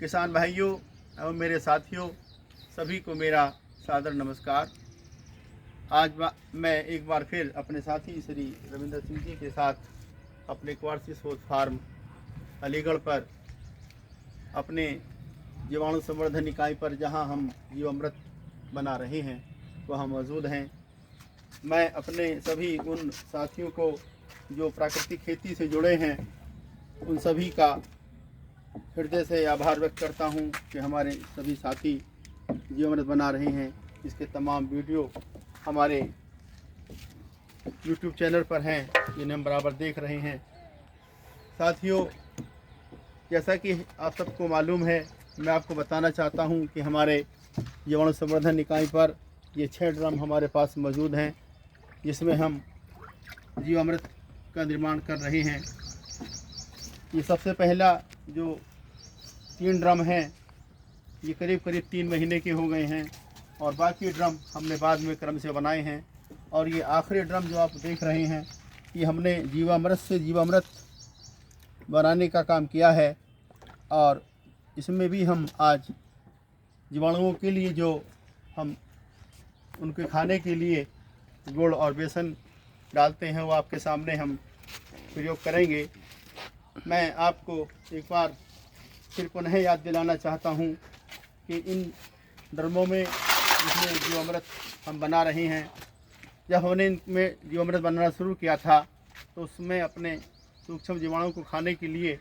किसान भाइयों एवं मेरे साथियों, सभी को मेरा सादर नमस्कार। आज मैं एक बार फिर अपने साथी श्री रविंद्र सिंह जी के साथ अपने क्वार्सी शोध फार्म अलीगढ़ पर अपने जीवाणु संवर्धन इकाई पर जहां हम जीवामृत बना रहे हैं वहाँ मौजूद हैं। मैं अपने सभी उन साथियों को जो प्राकृतिक खेती से जुड़े हैं उन सभी का हृदय से आभार व्यक्त करता हूं कि हमारे सभी साथी जीवामृत बना रहे हैं। इसके तमाम वीडियो हमारे YouTube चैनल पर हैं, जिन्हें हम बराबर देख रहे हैं। साथियों, जैसा कि आप सबको मालूम है, मैं आपको बताना चाहता हूं कि हमारे जीवाणु संवर्धन इकाई पर ये 6 ड्रम हमारे पास मौजूद हैं, जिसमें हम जीवामृत का निर्माण कर रहे हैं। ये सबसे पहला जो 3 ड्रम हैं ये करीब 3 महीने के हो गए हैं और बाकी ड्रम हमने बाद में क्रम से बनाए हैं। और ये आखिरी ड्रम जो आप देख रहे हैं ये हमने जीवामृत से जीवामृत बनाने का काम किया है। और इसमें भी हम आज जीवाणुओं के लिए जो हम उनके खाने के लिए गुड़ और बेसन डालते हैं वो आपके सामने हम प्रयोग करेंगे। मैं आपको एक बार फिर पुनः याद दिलाना चाहता हूं कि इन ड्रमों में जिसमें जीवामृत हम बना रहे हैं, जब हमने इनमें जीवामृत बनाना शुरू किया था तो उसमें अपने सूक्ष्म जीवाणुओं को खाने के लिए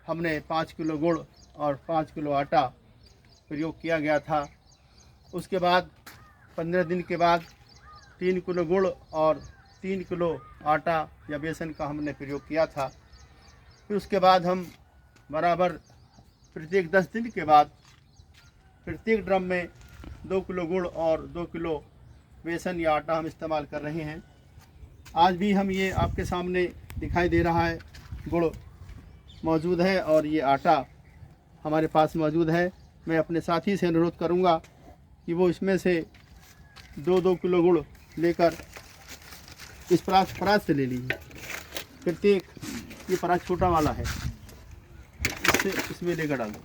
हमने 5 किलो गुड़ और 5 किलो आटा प्रयोग किया गया था। उसके बाद 15 दिन के बाद 3 किलो गुड़ और 3 किलो आटा या बेसन का हमने प्रयोग किया था। फिर उसके बाद हम बराबर प्रत्येक 10 दिन के बाद प्रत्येक ड्रम में 2 किलो गुड़ और 2 किलो बेसन या आटा हम इस्तेमाल कर रहे हैं। आज भी हम ये आपके सामने दिखाई दे रहा है, गुड़ मौजूद है और ये आटा हमारे पास मौजूद है। मैं अपने साथी से अनुरोध करूंगा कि वो इसमें से 2-2 किलो गुड़ लेकर इस परात से ले लीजिए। प्रत्येक ये परात छोटा वाला है, इससे इसमें लेकर डाल दो।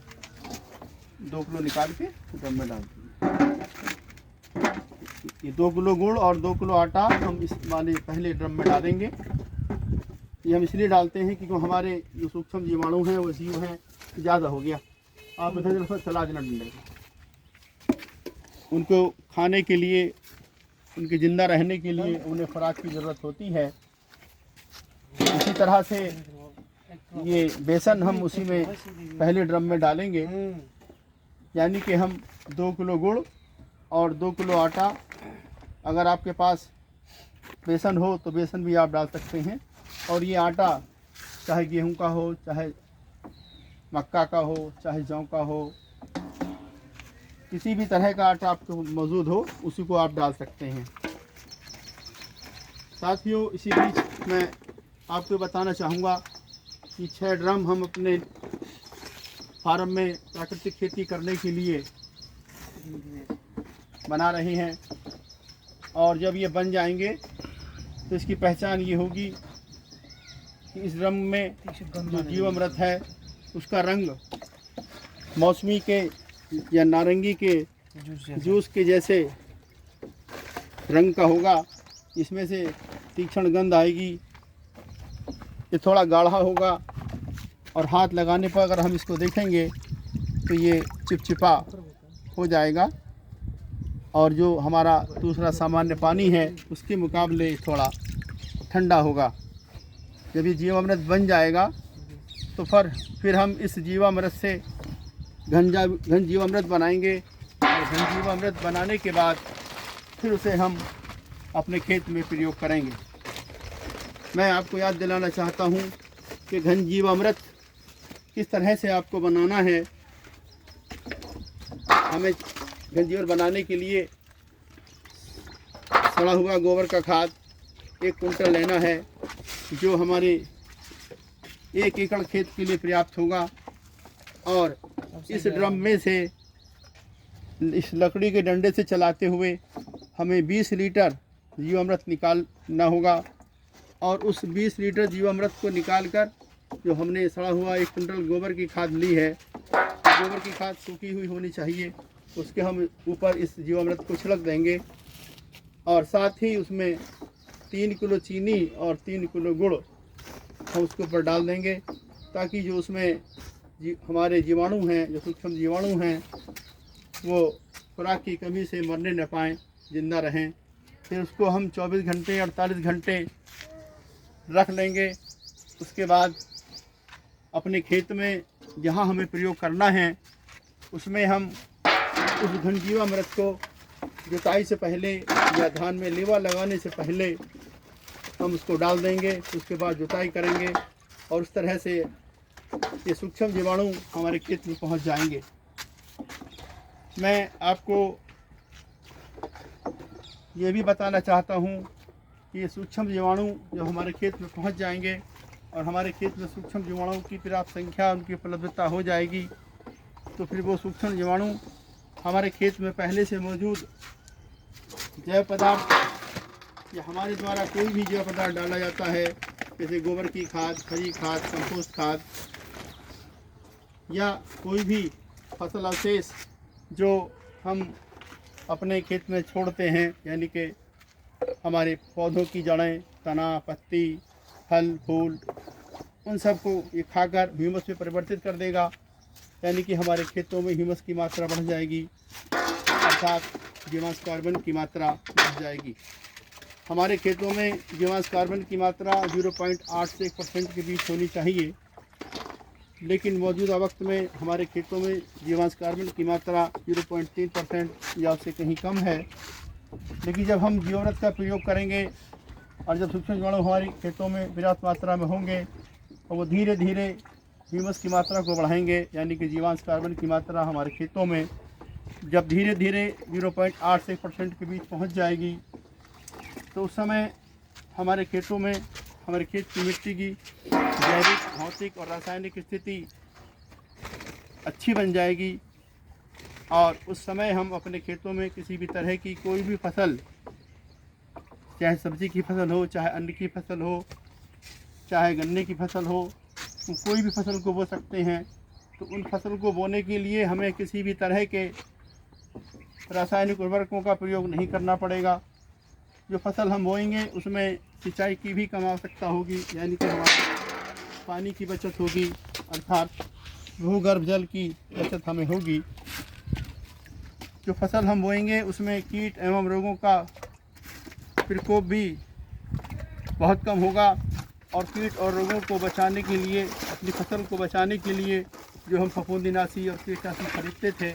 2 किलो निकाल के ड्रम में डाल दो। ये 2 किलो गुड़ और 2 किलो आटा हम इस वाले पहले ड्रम में डालेंगे। ये हम इसलिए डालते हैं क्योंकि हमारे जो सूक्ष्म जीवाणु हैं वो जीव हैं ज़्यादा हो गया। आप इधर चला देना डंडे को। उनको खाने के लिए, उनके ज़िंदा रहने के लिए उन्हें खुराक की ज़रूरत होती है। इसी तरह से ये बेसन हम उसी में पहले ड्रम में डालेंगे, यानी कि हम 2 किलो गुड़ और 2 किलो आटा, अगर आपके पास बेसन हो तो बेसन भी आप डाल सकते हैं। और ये आटा चाहे गेहूं का हो, चाहे मक्का का हो, चाहे जौ का हो, किसी भी तरह का आटा आपको मौजूद हो उसी को आप डाल सकते हैं। साथियों, इसी बीच मैं आपको बताना चाहूँगा कि 6 ड्रम हम अपने फार्म में प्राकृतिक खेती करने के लिए बना रहे हैं। और जब ये बन जाएंगे तो इसकी पहचान ये होगी कि इस ड्रम में जो जीवामृत है उसका रंग मौसमी के या नारंगी के जूस के जैसे रंग का होगा। इसमें से तीक्ष्ण गंध आएगी। ये थोड़ा गाढ़ा होगा और हाथ लगाने पर अगर हम इसको देखेंगे तो ये चिपचिपा हो जाएगा। और जो हमारा दूसरा सामान्य पानी है उसके मुकाबले थोड़ा ठंडा होगा। जब ये जीवामृत बन जाएगा तो फिर हम इस जीवामृत से घन जीवामृत बनाएंगे। और घन जीवामृत बनाने के बाद फिर उसे हम अपने खेत में प्रयोग करेंगे। मैं आपको याद दिलाना चाहता हूँ कि घन जीवामृत किस तरह से आपको बनाना है। हमें घन जीवामृत बनाने के लिए सड़ा हुआ गोबर का खाद 1 कुंटल लेना है, जो हमारे 1 एकड़ खेत के लिए पर्याप्त होगा। और इस ड्रम में से इस लकड़ी के डंडे से चलाते हुए हमें 20 लीटर जीवामृत निकालना होगा। और उस 20 लीटर जीवामृत को निकालकर जो हमने सड़ा हुआ 1 कुंटल गोबर की खाद ली है गोबर की खाद सूखी हुई होनी चाहिए, उसके हम ऊपर इस जीवामृत को छिड़क देंगे। और साथ ही उसमें 3 किलो चीनी और 3 किलो गुड़ हम उसके ऊपर डाल देंगे, ताकि जो उसमें हमारे जीवाणु हैं, जो सूक्ष्म जीवाणु हैं, वो खुराक की कमी से मरने न पाएँ, जिंदा रहें। फिर उसको हम 24 घंटे 48 घंटे रख लेंगे। उसके बाद अपने खेत में जहाँ हमें प्रयोग करना है उसमें हम उस घनजीवामृत को जुताई से पहले या धान में लेवा लगाने से पहले हम उसको डाल देंगे। उसके बाद जुताई करेंगे और उस तरह से ये सूक्ष्म जीवाणु हमारे खेत में पहुंच जाएंगे। मैं आपको ये भी बताना चाहता हूँ कि ये सूक्ष्म जीवाणु जो हमारे खेत में पहुंच जाएंगे और हमारे खेत में सूक्ष्म जीवाणुओं की पर्याप्त संख्या, उनकी उपलब्धता हो जाएगी, तो फिर वो सूक्ष्म जीवाणु हमारे खेत में पहले से मौजूद जैव पदार्थ या हमारे द्वारा कोई भी जैव पदार्थ डाला जाता है, जैसे गोबर की खाद, खरी खाद, कंपोस्ट खाद या कोई भी फसल अवशेष जो हम अपने खेत में छोड़ते हैं, यानी कि हमारे पौधों की जड़ें, तना, पत्ती, फल, फूल, उन सबको ये खाकर ह्यूमस में परिवर्तित कर देगा, यानी कि हमारे खेतों में ह्यूमस की मात्रा बढ़ जाएगी, अर्थात जीवांश कार्बन की मात्रा बढ़ जाएगी। हमारे खेतों में जीवांश कार्बन की मात्रा 0.8 से 1% के बीच होनी चाहिए, लेकिन मौजूदा वक्त में हमारे खेतों में जीवांश कार्बन की मात्रा 0.3% या उससे कहीं कम है। लेकिन जब हम जीवामृत का प्रयोग करेंगे और जब सूक्ष्म जीवाणु हमारे खेतों में पर्याप्त मात्रा में होंगे और वो धीरे धीरे ह्यूमस की मात्रा को बढ़ाएंगे, यानी कि जीवांश कार्बन की मात्रा हमारे खेतों में जब धीरे धीरे 0.8 से 1% के बीच पहुंच जाएगी, तो उस समय हमारे खेतों में, हमारे खेत की मिट्टी की जैविक, भौतिक और रासायनिक स्थिति अच्छी बन जाएगी और उस समय हम अपने खेतों में किसी भी तरह की कोई भी फसल, चाहे सब्जी की फसल हो, चाहे अन्न की फसल हो, चाहे गन्ने की फसल हो, तो कोई भी फसल को बो सकते हैं। तो उन फसल को बोने के लिए हमें किसी भी तरह के रासायनिक उर्वरकों का प्रयोग नहीं करना पड़ेगा। जो फसल हम बोएंगे उसमें सिंचाई की भी कम आवश्यकता होगी, यानी कि हमारे पानी की बचत होगी, अर्थात भूगर्भ जल की बचत हमें होगी। जो फसल हम बोएंगे उसमें कीट एवं रोगों का प्रकोप भी बहुत कम होगा और कीट और रोगों को बचाने के लिए, अपनी फसल को बचाने के लिए जो हम फफूंदीनाशी और कीटनाशी खरीदते थे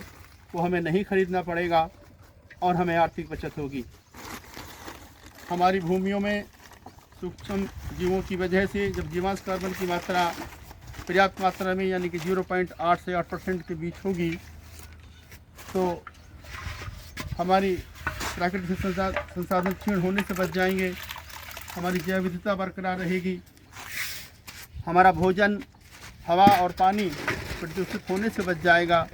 वो हमें नहीं खरीदना पड़ेगा और हमें आर्थिक बचत होगी। हमारी भूमियों में सूक्ष्म जीवों की वजह से जब जीवांश कार्बन की मात्रा पर्याप्त मात्रा में, यानी कि 0.8 से 8% के बीच होगी, तो हमारी प्राकृतिक संसाधन क्षीण होने से बच जाएंगे, हमारी जैव विविधता बरकरार रहेगी, हमारा भोजन, हवा और पानी प्रदूषित होने से बच जाएगा,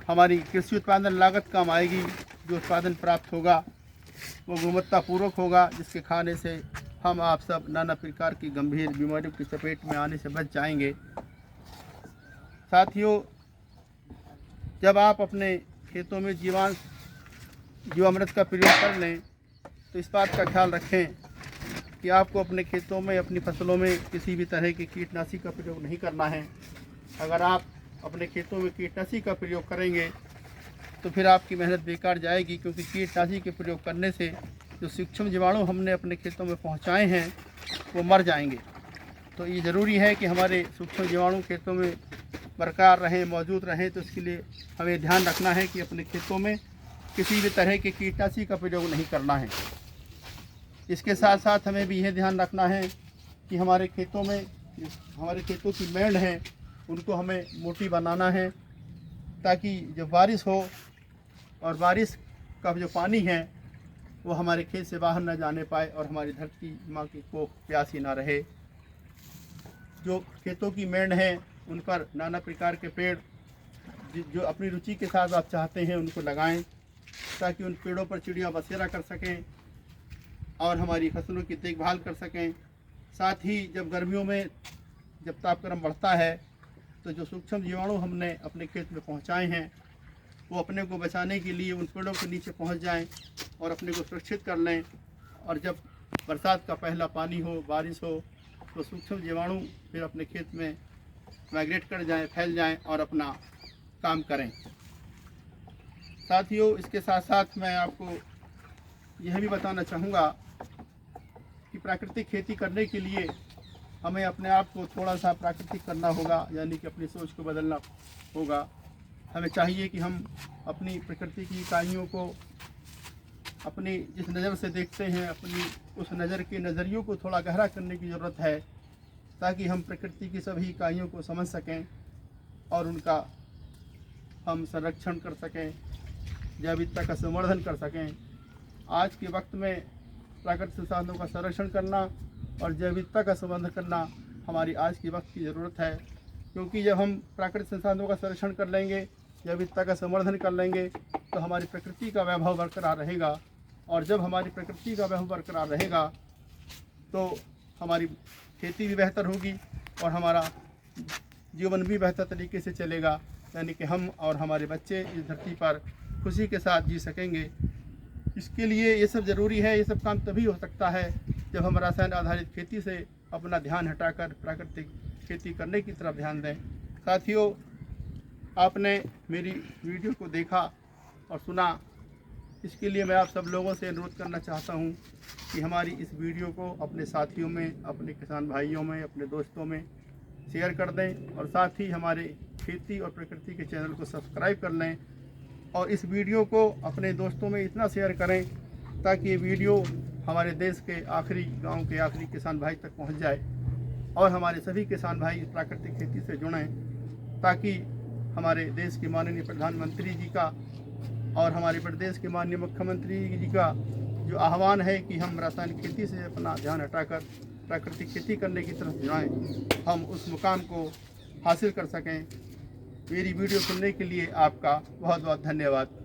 हमारी कृषि उत्पादन लागत कम आएगी, जो उत्पादन प्राप्त होगा वो गुणवत्तापूर्वक होगा, जिसके खाने से हम आप सब नाना प्रकार की गंभीर बीमारियों की चपेट में आने से बच जाएंगे। साथियों, जब आप अपने खेतों में जीवामृत का प्रयोग कर लें तो इस बात का ख्याल रखें कि आपको अपने खेतों में, अपनी फसलों में किसी भी तरह की कीटनाशी का प्रयोग नहीं करना है। अगर आप अपने खेतों में कीटनाशी का प्रयोग करेंगे तो फिर आपकी मेहनत बेकार जाएगी, क्योंकि कीटनाशी के प्रयोग करने से जो सूक्ष्म जीवाणु हमने अपने खेतों में पहुंचाए हैं वो मर जाएंगे। तो ये ज़रूरी है कि हमारे सूक्ष्म जीवाणु खेतों में बरकरार रहें, मौजूद रहें। तो इसके लिए हमें ध्यान रखना है कि अपने खेतों में किसी भी तरह के कीटनाशी का प्रयोग नहीं करना है। इसके साथ साथ हमें भी यह ध्यान रखना है कि हमारे खेतों में, हमारे खेतों की मेंढ हैं, उनको हमें मोटी बनाना है, ताकि जब बारिश हो और बारिश का जो पानी है वो हमारे खेत से बाहर न जाने पाए और हमारी धरती माँ की को प्यासी ना रहे। जो खेतों की मेंढ हैं उन पर नाना प्रकार के पेड़ जो अपनी रुचि के साथ आप चाहते हैं उनको लगाएं, ताकि उन पेड़ों पर चिड़िया बसेरा कर सकें और हमारी फसलों की देखभाल कर सकें। साथ ही जब गर्मियों में जब तापक्रम बढ़ता है तो जो सूक्ष्म जीवाणु हमने अपने खेत में पहुंचाए हैं वो अपने को बचाने के लिए उन पेड़ों के नीचे पहुंच जाएं और अपने को सुरक्षित कर लें। और जब बरसात का पहला पानी हो, बारिश हो, तो सूक्ष्म जीवाणु फिर अपने खेत में माइग्रेट कर जाएं, फैल जाएं और अपना काम करें। साथियों, इसके साथ साथ मैं आपको यह भी बताना चाहूँगा कि प्राकृतिक खेती करने के लिए हमें अपने आप को थोड़ा सा प्राकृतिक करना होगा, यानी कि अपनी सोच को बदलना होगा। हमें चाहिए कि हम अपनी प्रकृति की इकाइयों को अपनी जिस नज़र से देखते हैं, अपनी उस नज़र के नज़रियों को थोड़ा गहरा करने की ज़रूरत है, ताकि हम प्रकृति की सभी इकाइयों को समझ सकें और उनका हम संरक्षण कर सकें, जैविकता का संवर्धन कर सकें। आज के वक्त में प्राकृतिक संसाधनों का संरक्षण करना और जैविकता का संवर्धन करना हमारी आज के वक्त की ज़रूरत है, क्योंकि जब हम प्राकृतिक संसाधनों का संरक्षण कर लेंगे, जैविकता का संवर्धन कर लेंगे, तो हमारी प्रकृति का वैभव बरकरार रहेगा। और जब हमारी प्रकृति का वैभव बरकरार रहेगा तो हमारी खेती भी बेहतर होगी और हमारा जीवन भी बेहतर तरीके से चलेगा, यानी कि हम और हमारे बच्चे इस धरती पर खुशी के साथ जी सकेंगे। इसके लिए ये सब ज़रूरी है। ये सब काम तभी हो सकता है जब हम रसायन आधारित खेती से अपना ध्यान हटाकर प्राकृतिक खेती करने की तरफ ध्यान दें। साथियों, आपने मेरी वीडियो को देखा और सुना, इसके लिए मैं आप सब लोगों से अनुरोध करना चाहता हूं कि हमारी इस वीडियो को अपने साथियों में, अपने किसान भाइयों में, अपने दोस्तों में शेयर कर दें और साथ ही हमारे खेती और प्रकृति के चैनल को सब्सक्राइब कर लें और इस वीडियो को अपने दोस्तों में इतना शेयर करें ताकि ये वीडियो हमारे देश के आखिरी गाँव के आखिरी किसान भाई तक पहुँच जाए और हमारे सभी किसान भाई इस प्राकृतिक खेती से जुड़ें, ताकि हमारे देश के माननीय प्रधानमंत्री जी का और हमारे प्रदेश के माननीय मुख्यमंत्री जी का जो आह्वान है कि हम रासायनिक खेती से अपना ध्यान हटाकर प्राकृतिक खेती करने की तरफ जाएं, हम उस मुकाम को हासिल कर सकें। मेरी वीडियो सुनने के लिए आपका बहुत बहुत धन्यवाद।